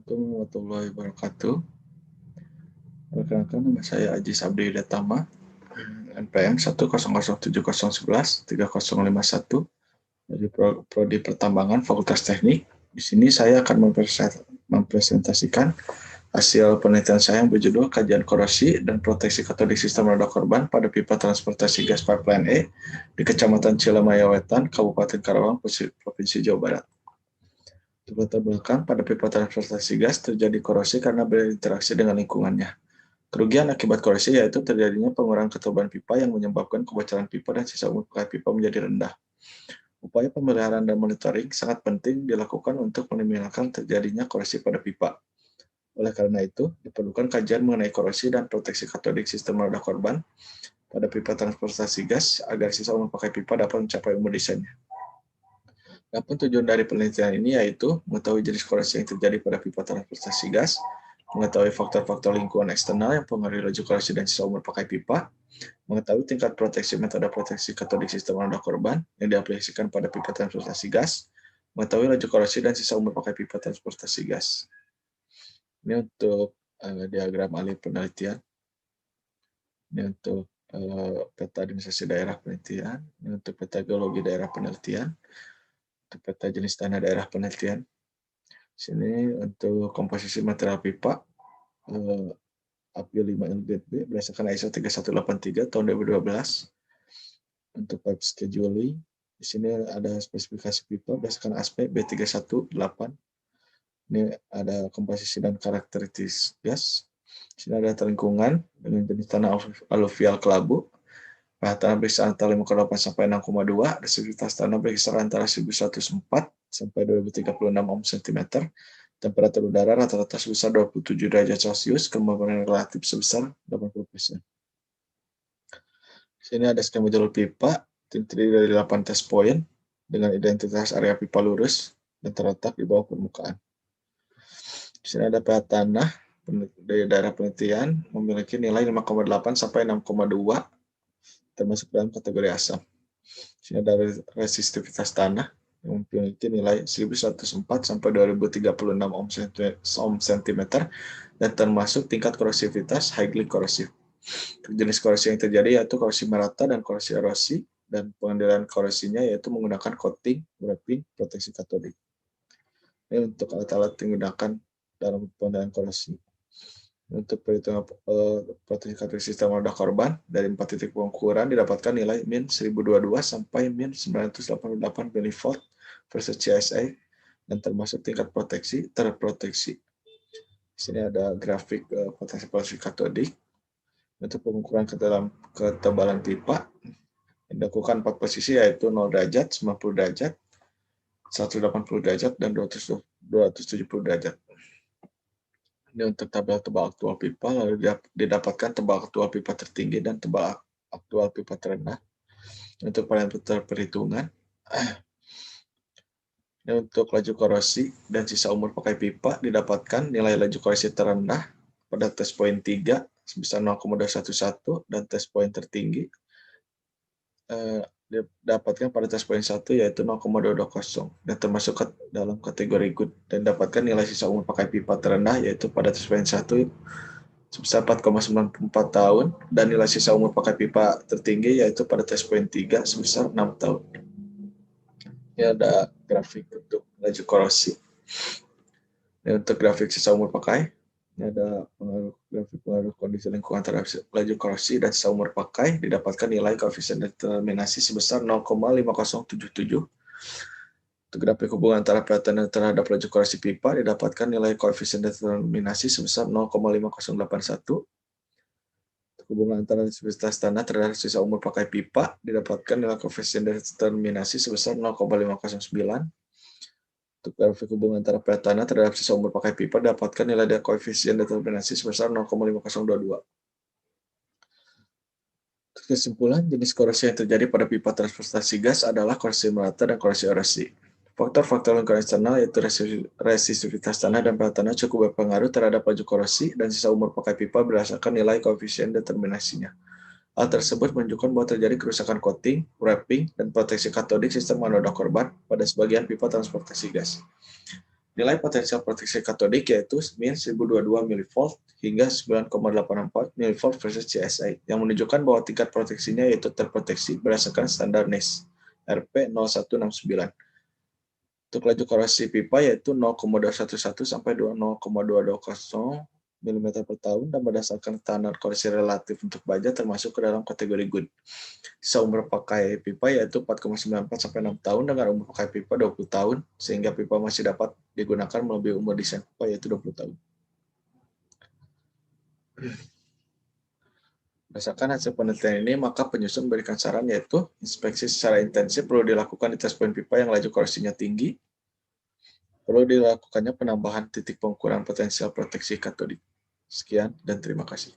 Assalamualaikum warahmatullahi wabarakatuh. Perkenalkan, nama saya Aji Sabdi Datama, NPM 10070113051 dari Prodi Pertambangan Fakultas Teknik. Di sini saya akan mempresentasikan hasil penelitian saya yang berjudul Kajian Korosi dan Proteksi Katodik Sistem Roda Korban pada Pipa Transportasi Gas Pipeline E di Kecamatan Cilemaya Wetan, Kabupaten Karawang, Provinsi Jawa Barat. Untuk latar belakang, pada pipa transportasi gas terjadi korosi karena berinteraksi dengan lingkungannya. Kerugian akibat korosi yaitu terjadinya pengurangan ketebalan pipa yang menyebabkan kebocoran pipa dan sisa umur pakai pipa menjadi rendah. Upaya pemeliharaan dan monitoring sangat penting dilakukan untuk meminimalkan terjadinya korosi pada pipa. Oleh karena itu, diperlukan kajian mengenai korosi dan proteksi katodik sistem roda korban pada pipa transportasi gas agar sisa umur pakai pipa dapat mencapai umur desainnya. Adapun tujuan dari penelitian ini yaitu mengetahui jenis korosi yang terjadi pada pipa transportasi gas, mengetahui faktor-faktor lingkungan eksternal yang mempengaruhi laju korosi dan sisa umur pakai pipa, mengetahui tingkat proteksi metode proteksi katodik sistem roda korban yang diaplikasikan pada pipa transportasi gas, mengetahui laju korosi dan sisa umur pakai pipa transportasi gas. Ini untuk diagram alih penelitian. Ini untuk peta administrasi daerah penelitian. Ini untuk peta geologi daerah penelitian. Untuk peta jenis tanah daerah penelitian. Sini untuk komposisi material pipa API 5 LBB berdasarkan ISO 3183 tahun 2012. Untuk pipe scheduling, di sini ada spesifikasi pipa berdasarkan ASPE B318. Ini ada komposisi dan karakteristik gas. Di sini ada data lingkungan dengan jenis tanah aluvial kelabu. pH tanah berkisar antara 5,8 sampai 6,2, reseptivitas tanah berkisar antara 1104 sampai 2036 ohm cm, temperatur udara rata-rata sebesar 27 derajat Celcius, kelembaban relatif sebesar 80%. Sini ada skema jalur pipa, terdiri dari 8 test point dengan identitas area pipa lurus dan terletak di bawah permukaan. Di sini ada pH tanah dari daerah penelitian memiliki nilai 5,8 sampai 6,2 termasuk dalam kategori asam. Sini ada resistivitas tanah yang memiliki nilai 1104 sampai 2036 ohm cm dan termasuk tingkat korosivitas highly korosif. Jenis korosi yang terjadi yaitu korosi merata dan korosi erosi, dan pengendalian korosinya yaitu menggunakan coating, wrapping, proteksi katodik. Ini untuk alat-alat yang digunakan dalam pengendalian korosi. Untuk perhitungan proteksi katodik sistem roda korban dari 4 titik pengukuran didapatkan nilai min 1022 sampai min 988 mV versus CSA dan termasuk tingkat proteksi terproteksi. Di sini ada grafik proteksi katodik. Untuk pengukuran ke dalam ketebalan pipa dilakukan 4 posisi yaitu 0 derajat, 90 derajat, 180 derajat, dan 270 derajat. Ini untuk tabel tebal aktual pipa, lalu didapatkan tebal aktual pipa tertinggi dan tebal aktual pipa terendah. Untuk parameter perhitungan, ini untuk laju korosi dan sisa umur pakai pipa didapatkan nilai laju korosi terendah pada test point 3 sebesar 0,211 dan test point tertinggi didapatkan pada test point 1 yaitu 0,220 dan termasuk dalam kategori good, dan dapatkan nilai sisa umur pakai pipa terendah yaitu pada test point 1 sebesar 4,94 tahun dan nilai sisa umur pakai pipa tertinggi yaitu pada test point 3 sebesar 6 tahun. Ini ada grafik untuk laju korosi. Ini untuk grafik sisa umur pakai. Ini ada grafik pengaruh kondisi lingkungan terhadap laju korosi dan sisa umur pakai, didapatkan nilai koefisien determinasi sebesar 0,5077. Untuk grafik hubungan antara pH tanah terhadap laju korosi pipa didapatkan nilai koefisien determinasi sebesar 0,5081. Untuk hubungan antara reseptivitas tanah terhadap sisa umur pakai pipa didapatkan nilai koefisien determinasi sebesar 0,509. Untuk grafik hubungan antara pH tanah terhadap sisa umur pakai pipa dapatkan nilai koefisien determinasi sebesar 0,5022. Untuk kesimpulan, jenis korosi yang terjadi pada pipa transportasi gas adalah korosi merata dan korosi erosi. Faktor-faktor lingkungan eksternal yaitu resistivitas tanah dan pH tanah cukup berpengaruh terhadap laju korosi dan sisa umur pakai pipa berdasarkan nilai koefisien determinasinya. Hal tersebut menunjukkan bahwa terjadi kerusakan coating, wrapping, dan proteksi katodik sistem roda korban pada sebagian pipa transportasi gas. Nilai potensial proteksi katodik yaitu min 1022 mV hingga 9,84 mV versus CSI, yang menunjukkan bahwa tingkat proteksinya yaitu terproteksi berdasarkan standar NIST RP 0169. Untuk laju korasi pipa yaitu 0,211 sampai 0,220 mm per tahun dan berdasarkan standar korasi relatif untuk baja termasuk ke dalam kategori good. Sisa umur pakai pipa yaitu 4,94 sampai 6 tahun dengan umur pakai pipa 20 tahun sehingga pipa masih dapat digunakan melebihi umur desain pipa yaitu 20 tahun. Berdasarkan hasil penelitian ini, maka penyusun memberikan saran yaitu inspeksi secara intensif perlu dilakukan di tes poin pipa yang laju korosinya tinggi, perlu dilakukannya penambahan titik pengukuran potensial proteksi katodik. Sekian dan terima kasih.